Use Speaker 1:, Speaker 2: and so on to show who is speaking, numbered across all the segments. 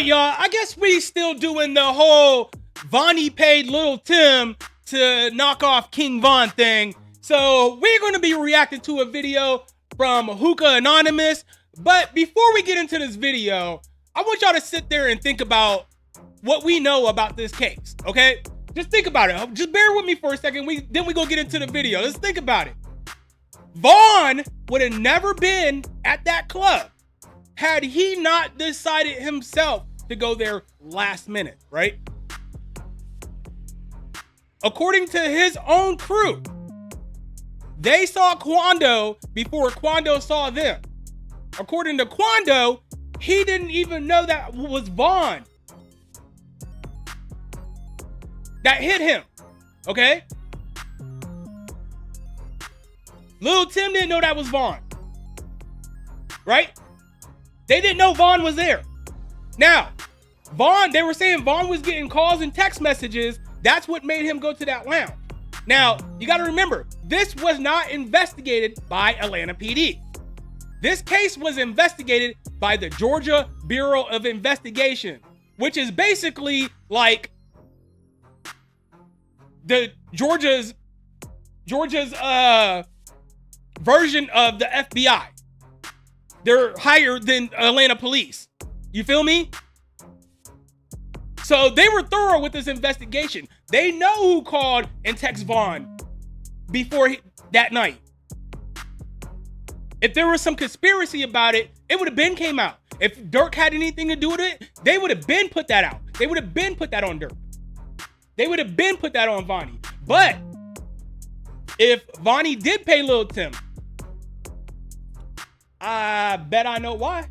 Speaker 1: Y'all, I guess we still doing the whole Vonnie paid Lul Tim to knock off King Von thing. So we're going to be reacting to a video from Hookah Anonymous. But before we get into this video, I want y'all to sit there and think about what we know about this case, okay? Just think about it. Just bear with me for a second. Then we go get into the video. Let's think about it. Von would have never been at that club had he not decided himself to go there last minute, right? According to his own crew, they saw Quando before Quando saw them. According to Quando, he didn't even know that was Von that hit him, okay? Lul Tim didn't know that was Von, right? They didn't know Von was there. Now, Von, they were saying Von was getting calls and text messages. That's what made him go to that lounge. Now, you got to remember, this was not investigated by Atlanta PD. This case was investigated by the Georgia Bureau of Investigation, which is basically like the Georgia's version of the FBI. They're higher than Atlanta police. You feel me? So they were thorough with this investigation. They know who called and texted Von before that night. If there was some conspiracy about it, it would have been came out. If Dirk had anything to do with it, they would have been put that out. They would have been put that on Dirk. They would have been put that on Vonnie. But if Vonnie did pay Lul Tim, I bet I know why.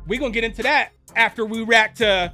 Speaker 1: We're going to get into that after we react to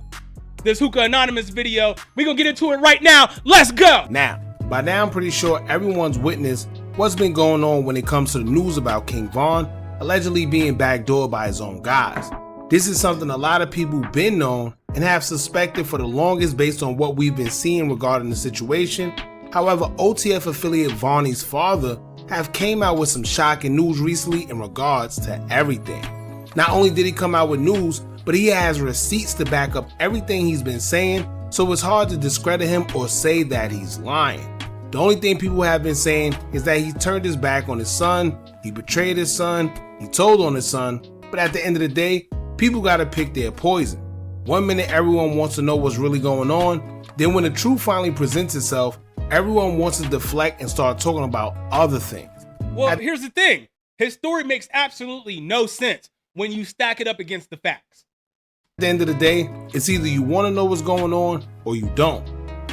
Speaker 1: this Hookah Anonymous video. We're going to get into it right now. Let's go.
Speaker 2: Now, by now I'm pretty sure everyone's witnessed what's been going on when it comes to the news about King Von allegedly being backdoored by his own guys. This is something a lot of people been known and have suspected for the longest based on what we've been seeing regarding the situation. However, OTF affiliate Vonnie's father have came out with some shocking news recently in regards to everything. Not only did he come out with news, but he has receipts to back up everything he's been saying, so it's hard to discredit him or say that he's lying. The only thing people have been saying is that he turned his back on his son, he betrayed his son, he told on his son, but at the end of the day, people gotta pick their poison. One minute everyone wants to know what's really going on, then when the truth finally presents itself, everyone wants to deflect and start talking about other things.
Speaker 1: Well, here's the thing. His story makes absolutely no sense when you stack it up against the facts.
Speaker 2: At the end of the day, it's either you want to know what's going on or you don't.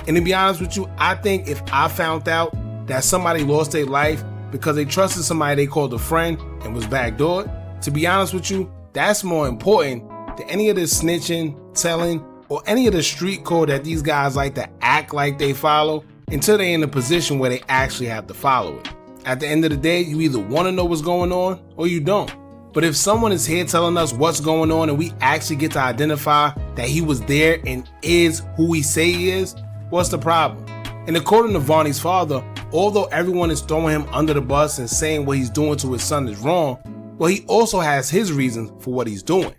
Speaker 2: And to be honest with you, I think if I found out that somebody lost their life because they trusted somebody they called a friend and was backdoored, to be honest with you, that's more important than any of this snitching, telling, or any of the street code that these guys like to act like they follow until they're in a position where they actually have to follow it. At the end of the day, you either want to know what's going on or you don't. But if someone is here telling us what's going on and we actually get to identify that he was there and is who we say he is, what's the problem? And according to Vonnie's father, although everyone is throwing him under the bus and saying what he's doing to his son is wrong, well, he also has his reasons for what he's doing.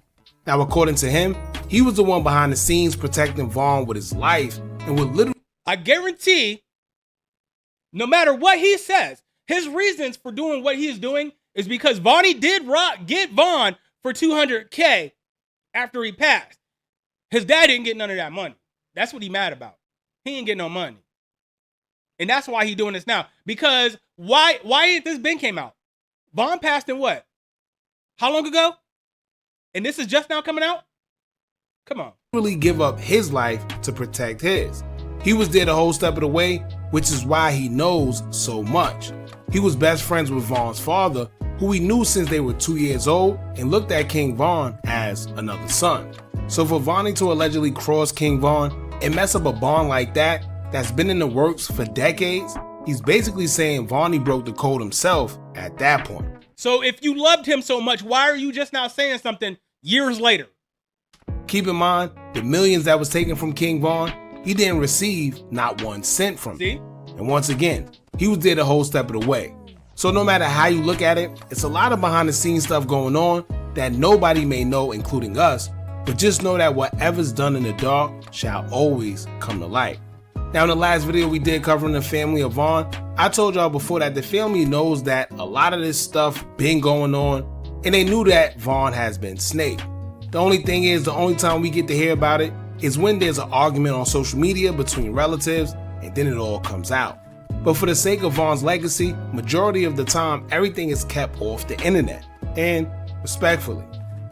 Speaker 2: Now, according to him, he was the one behind the scenes protecting Von with his life and would literally...
Speaker 1: I guarantee, no matter what he says, his reasons for doing what he is doing is because Vonnie did get Von for $200K after he passed. His dad didn't get none of that money. That's what he mad about. He ain't get no money. And that's why he doing this now. Because why ain't this been came out? Von passed in what? How long ago? And this is just now coming out? Come on.
Speaker 2: Really give up his life to protect his. He was there the whole step of the way, which is why he knows so much. He was best friends with Von's father, who he knew since they were 2 years old and looked at King Von as another son. So for Vonnie to allegedly cross King Von and mess up a bond like that that's been in the works for decades, he's basically saying Vonnie broke the code himself at that point.
Speaker 1: So if you loved him so much, why are you just now saying something years later?
Speaker 2: Keep in mind, the millions that was taken from King Von, he didn't receive not 1 cent from it. And once again, he was there the whole step of the way. So no matter how you look at it, it's a lot of behind the scenes stuff going on that nobody may know, including us, But just know that whatever's done in the dark shall always come to light. Now, in the last video we did covering the family of Vaughn, I told y'all before that the family knows that a lot of this stuff been going on, and they knew that Vaughn has been snaked. The only thing is, the only time we get to hear about it is when there's an argument on social media between relatives, and then it all comes out. But for the sake of Vaughn's legacy, majority of the time, everything is kept off the internet, and respectfully.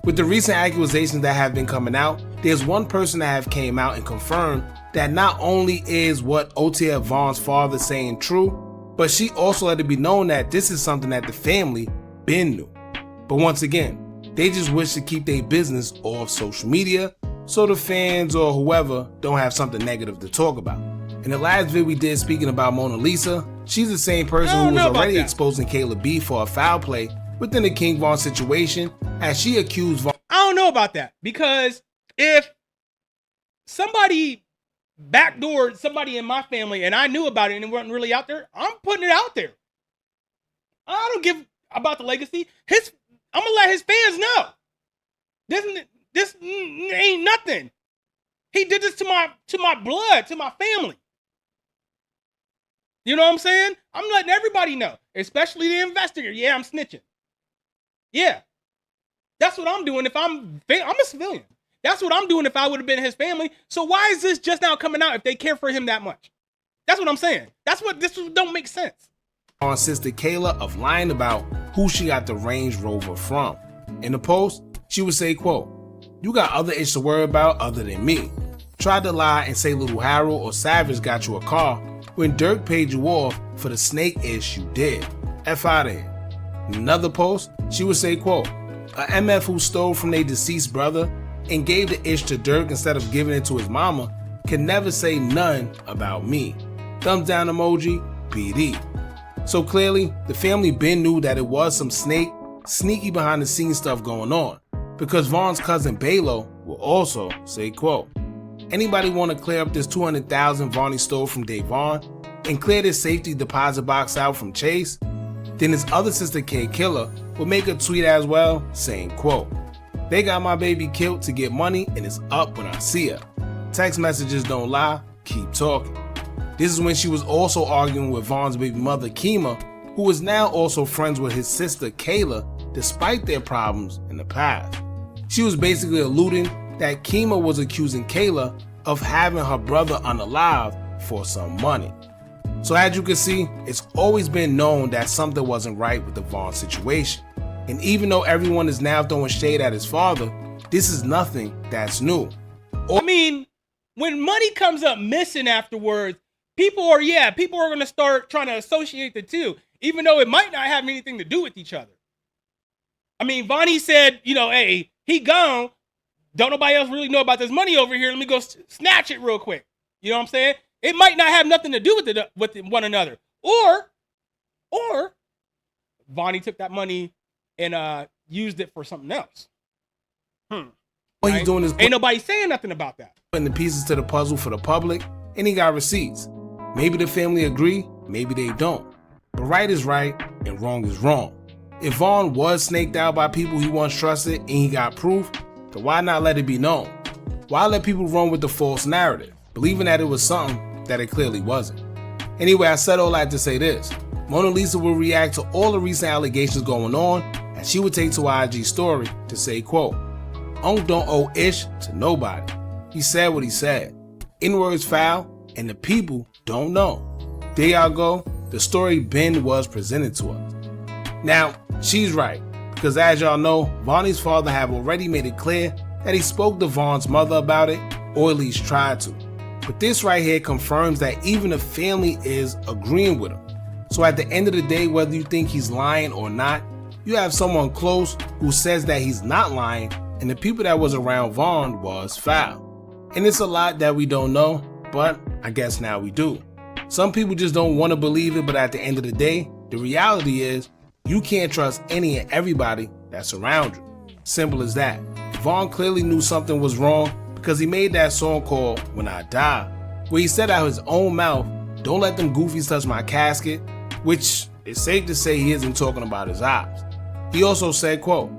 Speaker 2: With the recent accusations that have been coming out, there's one person that have came out and confirmed that not only is what Otia Vaughn's father saying true, but she also let it be known that this is something that the family been knew. But once again, they just wish to keep their business off social media so the fans or whoever don't have something negative to talk about. In the last video we did speaking about Mona Lisa, she's the same person who was already exposing Kayla B for a foul play within the King Von situation, as she accused Vaughn.
Speaker 1: I don't know about that, because if somebody backdoored somebody in my family and I knew about it and it wasn't really out there, I'm putting it out there. I don't give about the legacy. I'm gonna let his fans know. This ain't nothing. He did this to my blood, to my family. You know what I'm saying? I'm letting everybody know, especially the investigator. Yeah, I'm snitching. Yeah, that's what I'm doing if I'm a civilian. That's what I'm doing if I would have been his family. So why is this just now coming out if they care for him that much? That's what I'm saying. This don't make sense.
Speaker 2: On sister Kayla of lying about who she got the Range Rover from. In the post, she would say, quote, "You got other issues to worry about other than me. Tried to lie and say Little Harold or Savage got you a car when Dirk paid you off for the snake ish you did. F out of here." In another post, she would say, quote, "A MF who stole from their deceased brother and gave the ish to Dirk instead of giving it to his mama can never say none about me. Thumbs down emoji, PD." So clearly, the family been knew that it was some sneaky behind the scenes stuff going on, because Vaughn's cousin Balo will also say, quote, "Anybody want to clear up this $200,000 Vonnie stole from Dave Vaughn and clear this safety deposit box out from Chase?" Then his other sister K Killer will make a tweet as well saying, quote, "They got my baby killed to get money and it's up when I see her. Text messages don't lie, keep talking." This is when she was also arguing with Vaughn's baby mother Kima, who is now also friends with his sister Kayla despite their problems in the past. She was basically alluding that Kima was accusing Kayla of having her brother unalive for some money. So as you can see, it's always been known that something wasn't right with the Vaughn situation. And even though everyone is now throwing shade at his father, this is nothing that's new.
Speaker 1: I mean, when money comes up missing afterwards, people are going to start trying to associate the two, even though it might not have anything to do with each other. I mean, Vonnie said, hey, he gone. Don't nobody else really know about this money over here. Let me go snatch it real quick. You know what I'm saying? It might not have nothing to do with one another. Or Vonnie took that money and used it for something else.
Speaker 2: What he's doing is
Speaker 1: ain't nobody saying nothing about that.
Speaker 2: Putting the pieces to the puzzle for the public, and he got receipts. Maybe the family agree, maybe they don't. But right is right and wrong is wrong. If Vaughn was snaked out by people he once trusted and he got proof, then why not let it be known? Why let people run with the false narrative, believing that it was something that it clearly wasn't? Anyway, I said all that to say this. Mona Lisa will react to all the recent allegations going on, and she would take to her IG story to say, quote, "Unc don't owe ish to nobody. He said what he said. N-words foul, and the people don't know." There y'all go. The story Ben was presented to us. Now, she's right, because as y'all know, Vonnie's father have already made it clear that he spoke to Vaughn's mother about it, or at least tried to. But this right here confirms that even the family is agreeing with him. So at the end of the day, whether you think he's lying or not, you have someone close who says that he's not lying, and the people that was around Vaughn was foul. And it's a lot that we don't know, but I guess now we do. Some people just don't want to believe it, but at the end of the day, the reality is you can't trust any and everybody that's around you. Simple as that. Vaughn clearly knew something was wrong because he made that song called When I Die, where he said out his own mouth, "Don't let them goofies touch my casket," which is safe to say he isn't talking about his ops. He also said, quote,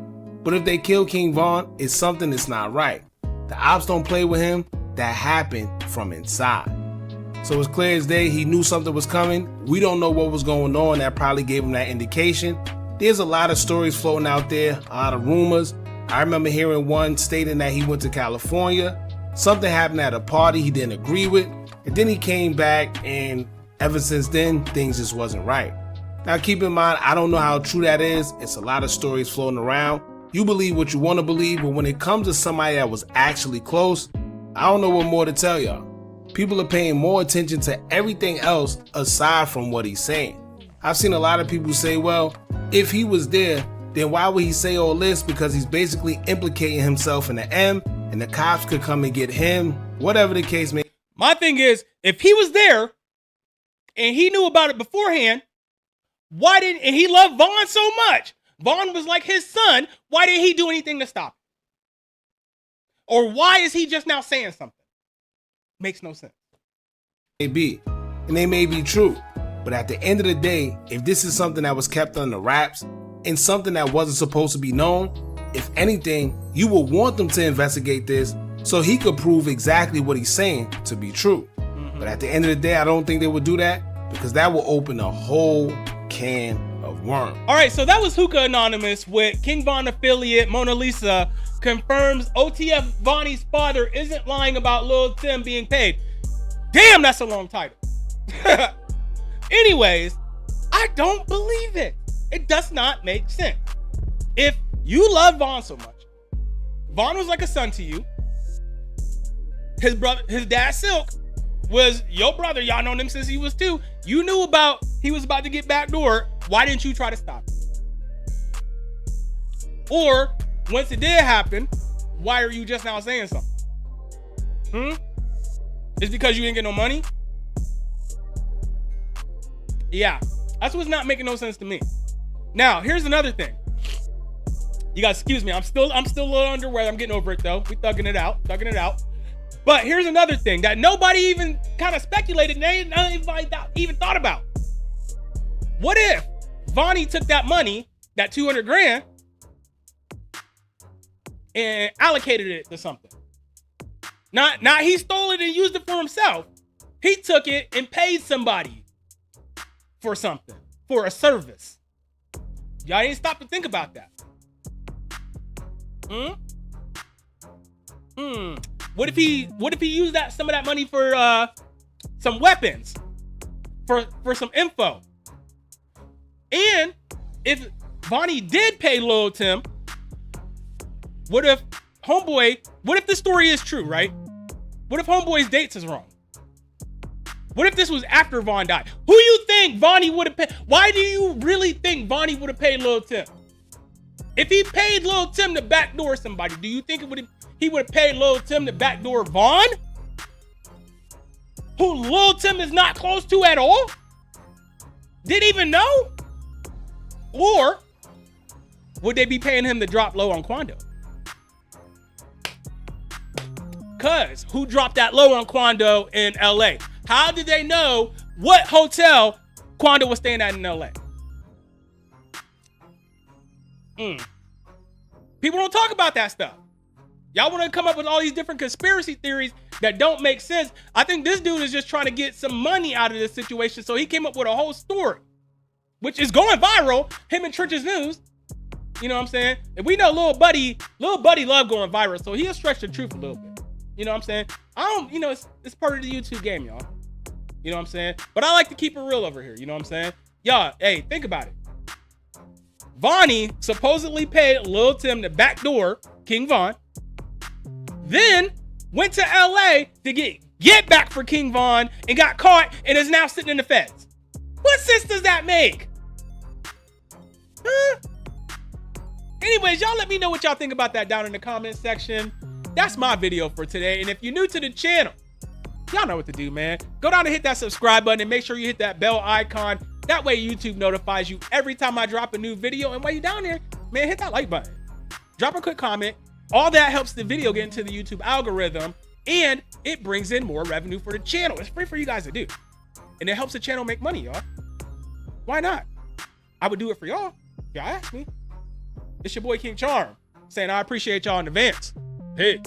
Speaker 2: "But if they kill King Von, it's something that's not right. The ops don't play with him. That happened from inside. So it's clear as day he knew something was coming. We don't know what was going on. That probably gave him that indication. There's a lot of stories floating out there, a lot of rumors. I remember hearing one stating that he went to California. Something happened at a party he didn't agree with. And then he came back, and ever since then, things just wasn't right. Now keep in mind, I don't know how true that is. It's a lot of stories floating around. You believe what you want to believe, but when it comes to somebody that was actually close, I don't know what more to tell y'all. People are paying more attention to everything else aside from what he's saying. I've seen a lot of people say, well, if he was there, then why would he say all this? Because he's basically implicating himself in the M, and the cops could come and get him, whatever the case may be.
Speaker 1: My thing is, if he was there and he knew about it beforehand, why didn't, and he loved Vaughn so much, Vaughn was like his son, why didn't he do anything to stop it? Or why is he just now saying something? Makes no sense.
Speaker 2: Maybe, and they may be true, but at the end of the day, if this is something that was kept under wraps and something that wasn't supposed to be known, if anything, you would want them to investigate this so he could prove exactly what he's saying to be true. But at the end of the day, I don't think they would do that, because that will open a whole can of worms.
Speaker 1: All right, so that was Hookah Anonymous with King Von affiliate Mona Lisa confirms OTF Vonnie's father isn't lying about Lul Tim being paid. Damn, that's a long title. Anyways, I don't believe it. It does not make sense. If you love Vaughn so much, Vaughn was like a son to you. His brother, his dad Silk, was your brother. Y'all known him since he was 2. You knew about he was about to get Backdoor. Why didn't you try to stop it? Or once it did happen, why are you just now saying something? It's because you didn't get no money? Yeah, that's what's not making no sense to me. Now, here's another thing. You guys, excuse me. I'm still a little underwear. I'm getting over it though. We thugging it out. But here's another thing that nobody even kind of speculated, and nobody even thought about. What if Vonnie took that money, that 200 grand, and allocated it to something? Not he stole it and used it for himself. He took it and paid somebody for something, for a service. Y'all didn't stop to think about that. What if he used some of that money for some weapons, for some info? And if Vonnie did pay Lul Tim, what if the story is true, right? What if Homeboy's dates is wrong? What if this was after Vaughn died? Who you think Vonnie would have paid? Why do you really think Vonnie would have paid Lul Tim? If he paid Lul Tim to backdoor somebody, do you think he would have paid Lul Tim to backdoor Vaughn? Who Lul Tim is not close to at all? Didn't even know? Or would they be paying him to drop low on Quando? Cause who dropped that low on Quando in LA? How did they know what hotel Quando was staying at in LA? People don't talk about that stuff. Y'all want to come up with all these different conspiracy theories that don't make sense. I think this dude is just trying to get some money out of this situation, so he came up with a whole story, which is going viral. Him and Church's News. You know what I'm saying? And we know Lil Buddy love going viral, so he'll stretch the truth a little bit. You know what I'm saying? It's part of the YouTube game, y'all. You know what I'm saying? But I like to keep it real over here. You know what I'm saying? Y'all, hey, think about it. Vonnie supposedly paid Lul Tim to backdoor King Von, then went to LA to get back for King Von and got caught and is now sitting in the feds. What sense does that make? Anyways, y'all let me know what y'all think about that down in the comment section. That's my video for today. And if you're new to the channel, y'all know what to do, man. Go down and hit that subscribe button and make sure you hit that bell icon. That way YouTube notifies you every time I drop a new video. And while you're down there, man, hit that like button. Drop a quick comment. All that helps the video get into the YouTube algorithm, and it brings in more revenue for the channel. It's free for you guys to do. And it helps the channel make money, y'all. Why not? I would do it for y'all. Y'all ask me. It's your boy King Charm saying I appreciate y'all in advance. Peace.